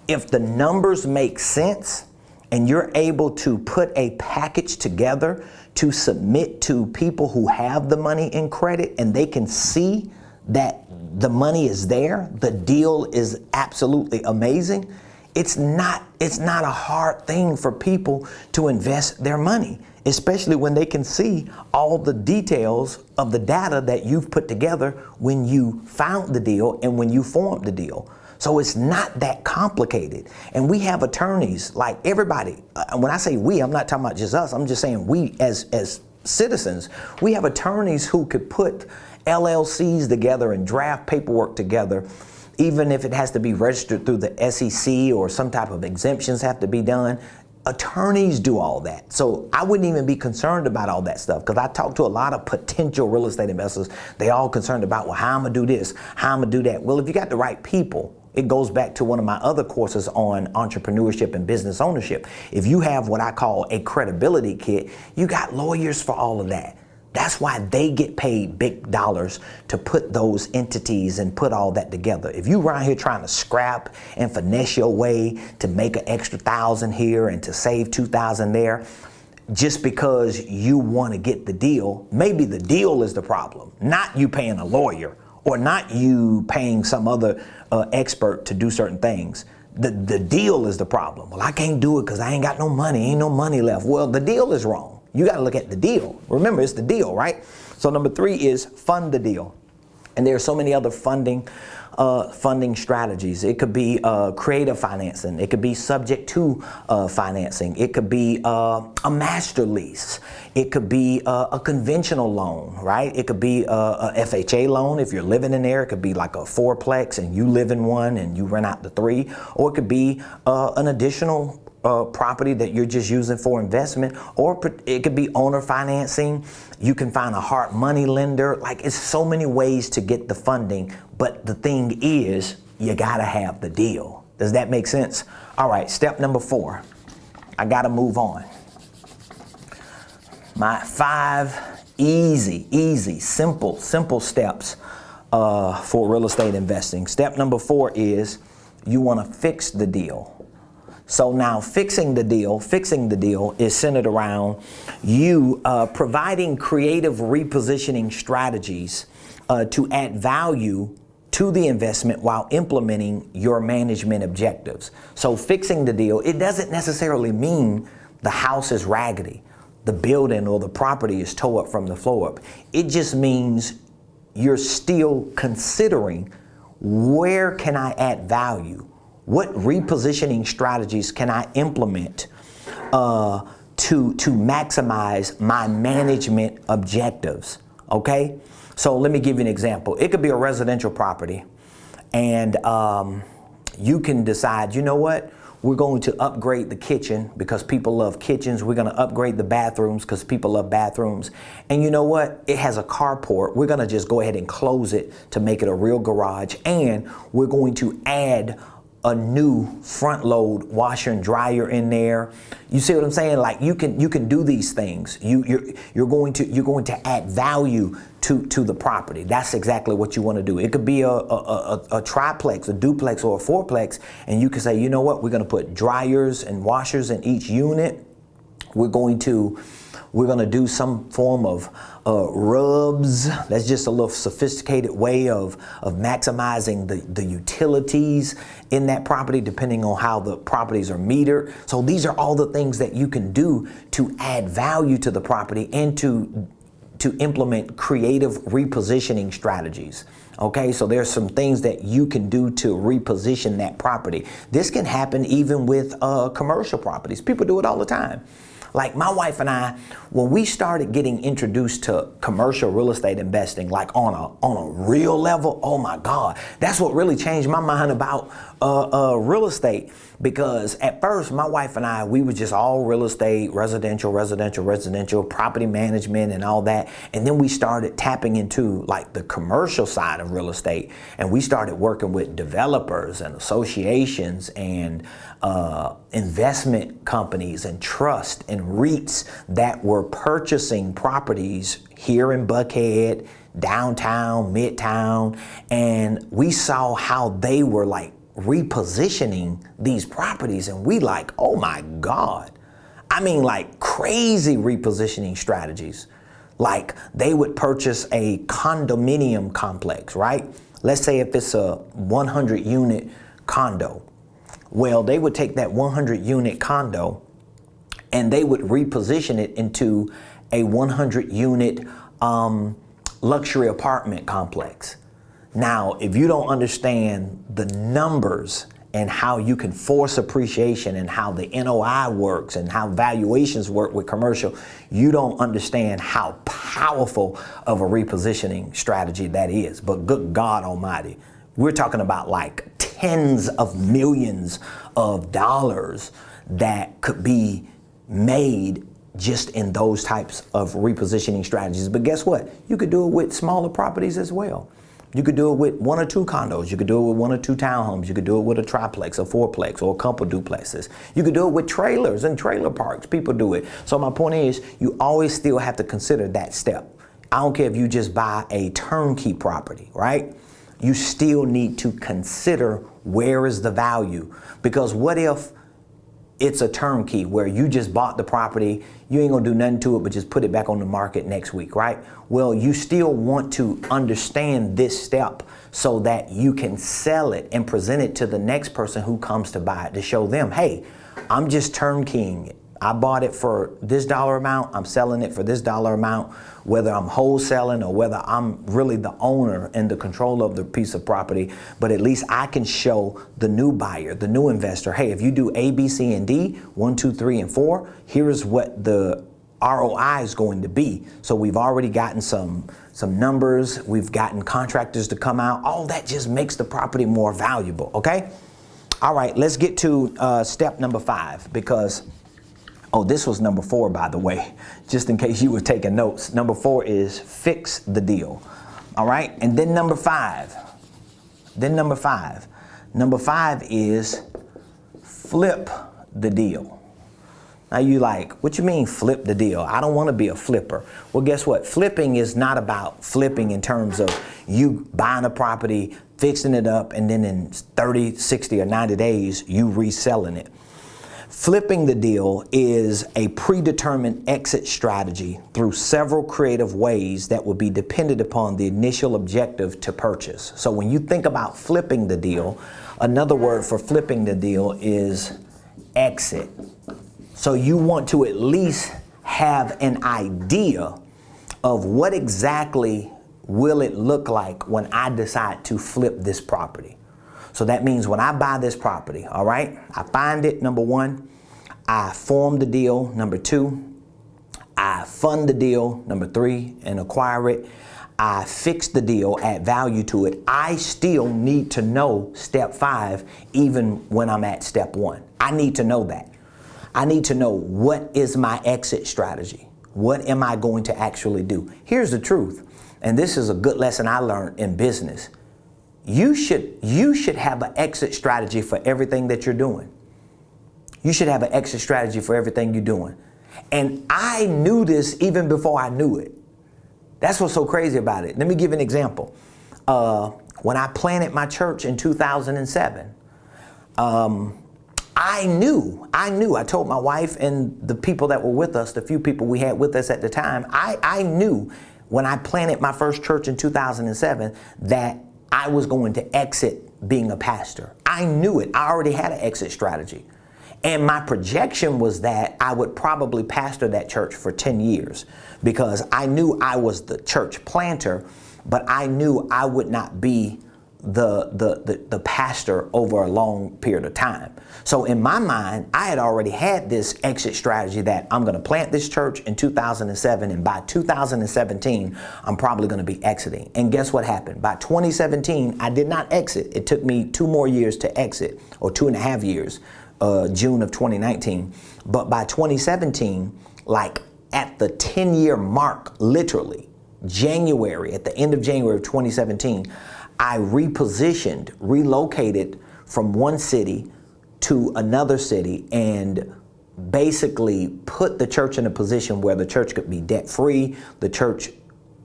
if the numbers make sense and you're able to put a package together to submit to people who have the money in credit and they can see that the money is there, the deal is absolutely amazing, it's not a hard thing for people to invest their money, especially when they can see all the details of the data that you've put together when you found the deal and when you formed the deal. So it's not that complicated. And we have attorneys, like everybody. When I say we, I'm not talking about just us. I'm just saying we as citizens, we have attorneys who could put LLCs together and draft paperwork together, even if it has to be registered through the SEC or some type of exemptions have to be done. Attorneys do all that. So I wouldn't even be concerned about all that stuff, because I talk to a lot of potential real estate investors. They all concerned about, well, how I'm gonna do this, how I'm gonna do that. Well, if you got the right people, it goes back to one of my other courses on entrepreneurship and business ownership. If you have what I call a credibility kit, you got lawyers for all of that. That's why they get paid big dollars to put those entities and put all that together. If you around here trying to scrap and finesse your way to make an extra $1,000 here and to save $2,000 there, just because you want to get the deal, maybe the deal is the problem, not you paying a lawyer or not you paying some other expert to do certain things. The deal is the problem. Well, I can't do it because I ain't got no money, ain't no money left. Well, the deal is wrong. You got to look at the deal. Remember, it's the deal, right? So number 3 is fund the deal. And there are so many other funding strategies. It could be creative financing. It could be subject to financing. It could be a master lease. It could be a conventional loan, right? It could be a FHA loan if you're living in there. It could be like a 4-plex and you live in one and you rent out the 3. Or it could be an additional property that you're just using for investment, or it could be owner financing. You can find a hard money lender. Like, it's so many ways to get the funding, but the thing is, you gotta have the deal. Does that make sense? All right, step number 4. I gotta move on. My 5 easy, simple steps for real estate investing. Step number 4 is you wanna fix the deal. So now fixing the deal is centered around you providing creative repositioning strategies to add value to the investment while implementing your management objectives. So fixing the deal, it doesn't necessarily mean the house is raggedy, the building or the property is tore up from the floor up. It just means you're still considering, where can I add value? What repositioning strategies can I implement to maximize my management objectives? Okay, so let me give you an example. It could be a residential property, and you can decide, you know what? We're going to upgrade the kitchen because people love kitchens. We're going to upgrade the bathrooms because people love bathrooms. And you know what? It has a carport. We're going to just go ahead and close it to make it a real garage, and we're going to add a new front load washer and dryer in there. You see what I'm saying? Like, you can do these things. You're going to add value to the property. That's exactly what you want to do. It could be a triplex, a duplex, or a 4-plex, and you can say, you know what? We're going to put dryers and washers in each unit. We're going to do some form of rubs. That's just a little sophisticated way of maximizing the utilities in that property, depending on how the properties are metered. So these are all the things that you can do to add value to the property and to implement creative repositioning strategies. Okay, so there's some things that you can do to reposition that property. This can happen even with commercial properties. People do it all the time. Like, my wife and I, when we started getting introduced to commercial real estate investing, like on a real level, oh my God, that's what really changed my mind about real estate, because at first my wife and I, we were just all real estate, residential, property management and all that. And then we started tapping into like the commercial side of real estate, and we started working with developers and associations and investment companies and trust and REITs that were purchasing properties here in Buckhead, downtown, midtown, and we saw how they were like repositioning these properties, and we like, oh my God. I mean, like crazy repositioning strategies. Like they would purchase a condominium complex, right? Let's say if it's a 100 unit condo. Well, they would take that 100 unit condo and they would reposition it into a 100 unit luxury apartment complex. Now, if you don't understand the numbers and how you can force appreciation and how the NOI works and how valuations work with commercial, you don't understand how powerful of a repositioning strategy that is. But good God Almighty, we're talking about like tens of millions of dollars that could be made just in those types of repositioning strategies. But guess what? You could do it with smaller properties as well. You could do it with 1 or 2 condos. You could do it with 1 or 2 townhomes. You could do it with a triplex, a fourplex, or a couple duplexes. You could do it with trailers and trailer parks. People do it. So my point is, you always still have to consider that step. I don't care if you just buy a turnkey property, right? You still need to consider where is the value. Because what if it's a turnkey where you just bought the property, you ain't gonna do nothing to it but just put it back on the market next week, right? Well, you still want to understand this step so that you can sell it and present it to the next person who comes to buy it, to show them, hey, I'm just turnkeying it. I bought it for this dollar amount, I'm selling it for this dollar amount, whether I'm wholesaling or whether I'm really the owner and the control of the piece of property. But at least I can show the new buyer, the new investor, hey, if you do A, B, C, and D, 1, 2, 3, and 4, here's what the ROI is going to be. So we've already gotten some numbers, we've gotten contractors to come out. All that just makes the property more valuable, okay? All right, let's get to step number 5, because oh, this was number 4, by the way, just in case you were taking notes. Number 4 is fix the deal. All right. And then number 5. Number 5 is flip the deal. Now you like, what you mean flip the deal? I don't want to be a flipper. Well, guess what? Flipping is not about flipping in terms of you buying a property, fixing it up, and then in 30, 60, or 90 days, you reselling it. Flipping the deal is a predetermined exit strategy through several creative ways that will be dependent upon the initial objective to purchase. So when you think about flipping the deal, another word for flipping the deal is exit. So you want to at least have an idea of what exactly will it look like when I decide to flip this property. So that means when I buy this property, all right, I find it, number 1, I form the deal, number 2, I fund the deal, number 3, and acquire it. I fix the deal, add value to it. I still need to know step 5, even when I'm at step 1. I need to know that. I need to know, what is my exit strategy? What am I going to actually do? Here's the truth, and this is a good lesson I learned in business. You should have an exit strategy for everything that you're doing. You should have an exit strategy for everything you're doing. And I knew this even before I knew it. That's what's so crazy about it. Let me give you an example. When I planted my church in 2007, I knew, I told my wife and the people that were with us, the few people we had with us at the time, I knew when I planted my first church in 2007 that I was going to exit being a pastor. I knew it. I already had an exit strategy. And my projection was that I would probably pastor that church for 10 years because I knew I was the church planter, but I knew I would not be the pastor over a long period of time. So in my mind, I had already had this exit strategy that I'm going to plant this church in 2007, and by 2017, I'm probably going to be exiting. And guess what happened? By 2017, I did not exit. It took me 2 more years to exit, or 2.5 years, June of 2019. But by 2017, like at the 10-year mark, literally, January, at the end of January of 2017, I relocated from one city to another city, and basically put the church in a position where the church could be debt free. The church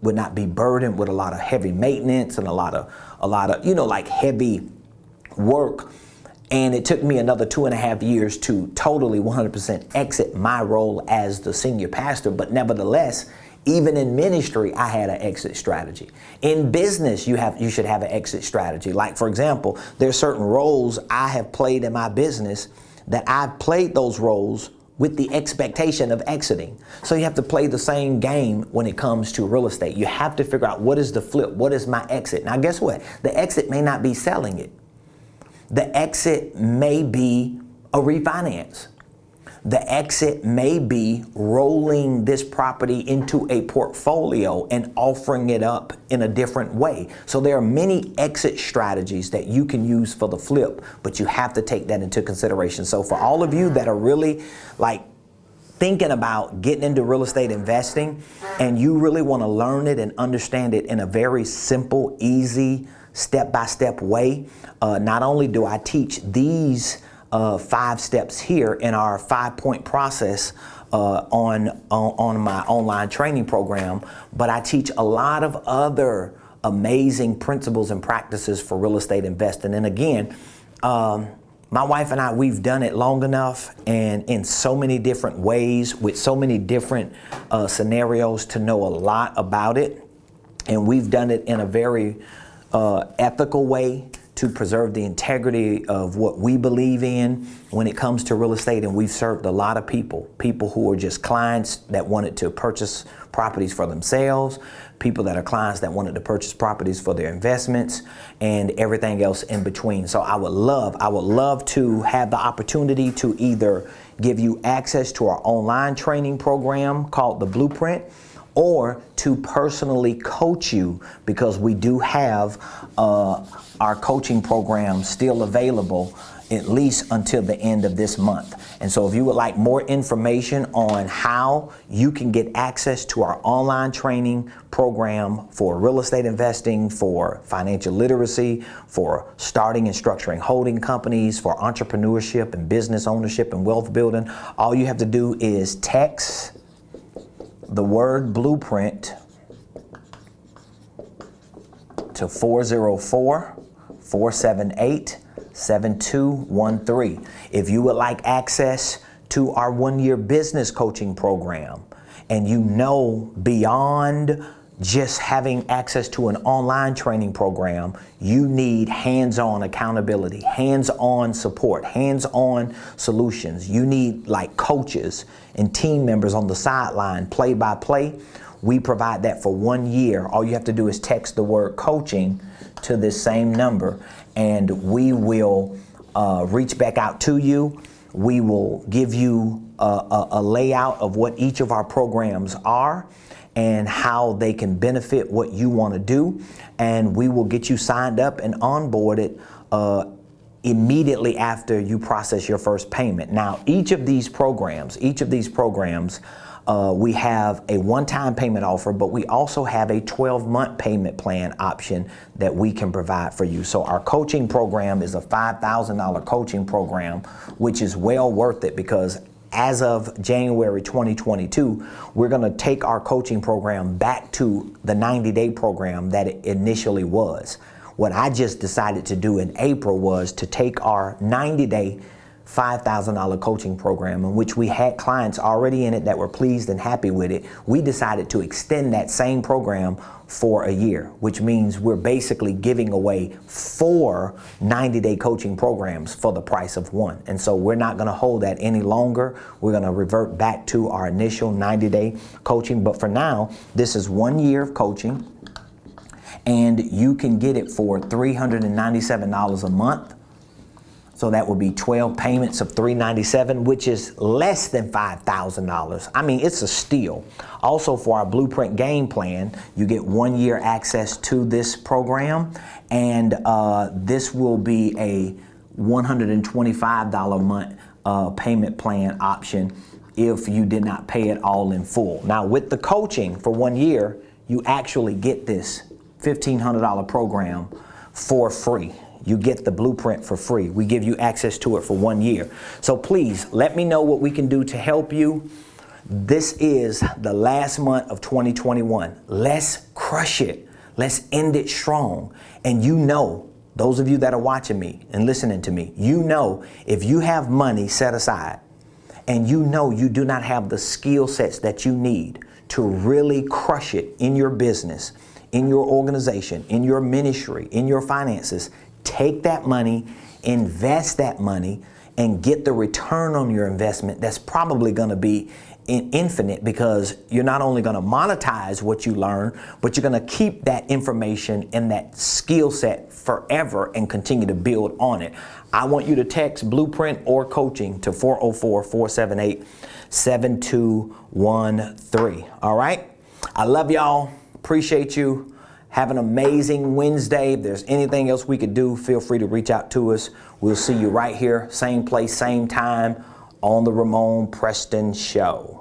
would not be burdened with a lot of heavy maintenance and a lot of, like heavy work. And it took me another 2.5 years to totally 100% exit my role as the senior pastor. But nevertheless, even in ministry, I had an exit strategy. In business, you should have an exit strategy. Like, for example, there's certain roles I have played in my business that I've played those roles with the expectation of exiting. So you have to play the same game when it comes to real estate. You have to figure out, what is the flip? What is my exit? Now, guess what? The exit may not be selling it. The exit may be a refinance. The exit may be rolling this property into a portfolio and offering it up in a different way. So there are many exit strategies that you can use for the flip, but you have to take that into consideration. So for all of you that are really like thinking about getting into real estate investing, and you really want to learn it and understand it in a very simple, easy, step-by-step way, not only do I teach these 5 steps here in our 5-point process on my online training program, but I teach a lot of other amazing principles and practices for real estate investing. And again, my wife and I, we've done it long enough and in so many different ways with so many different scenarios to know a lot about it. And we've done it in a very ethical way to preserve the integrity of what we believe in when it comes to real estate. And we've served a lot of people who are just clients that wanted to purchase properties for themselves, people that are clients that wanted to purchase properties for their investments, and everything else in between. So I would love to have the opportunity to either give you access to our online training program called The Blueprint, or to personally coach you, because we do have our coaching program still available at least until the end of this month. And so if you would like more information on how you can get access to our online training program for real estate investing, for financial literacy, for starting and structuring holding companies, for entrepreneurship and business ownership and wealth building, all you have to do is text the word blueprint to 404-478-7213. If you would like access to our 1-year business coaching program, and you know beyond just having access to an online training program, you need hands-on accountability, hands-on support, hands-on solutions. You need like coaches and team members on the sideline, play-by-play. We provide that for 1 year. All you have to do is text the word coaching to this same number, and we will reach back out to you. We will give you a layout of what each of our programs are and how they can benefit what you want to do. And we will get you signed up and onboarded immediately after you process your first payment. Now, each of these programs, we have a one-time payment offer, but we also have a 12-month payment plan option that we can provide for you. So our coaching program is a $5,000 coaching program, which is well worth it, because as of January 2022, we're going to take our coaching program back to the 90-day program that it initially was. What I just decided to do in April was to take our 90-day $5,000 coaching program, in which we had clients already in it that were pleased and happy with it. We decided to extend that same program for a year, which means we're basically giving away 4 90-day coaching programs for the price of 1. And so we're not going to hold that any longer. We're going to revert back to our initial 90-day coaching. But for now, this is 1 year of coaching. and you can get it for $397 a month. So that would be 12 payments of $397, which is less than $5,000. I mean, it's a steal. Also, for our Blueprint Game Plan, you get 1 year access to this program, and this will be a $125 a month payment plan option if you did not pay it all in full. Now, with the coaching for 1 year, you actually get this $1,500 program for free. You get the blueprint for free. We give you access to it for 1 year. So please let me know what we can do to help you. This is the last month of 2021. Let's crush it. Let's end it strong. And you know, those of you that are watching me and listening to me, you know, if you have money set aside and you know you do not have the skill sets that you need to really crush it in your business, in your organization, in your ministry, in your finances, take that money, invest that money, and get the return on your investment that's probably going to be infinite, because you're not only going to monetize what you learn, but you're going to keep that information and that skill set forever and continue to build on it. I want you to text Blueprint or Coaching to 404-478-7213. All right? I love y'all. Appreciate you. Have an amazing Wednesday. If there's anything else we could do, feel free to reach out to us. We'll see you right here, same place, same time, on the Ramon Preston Show.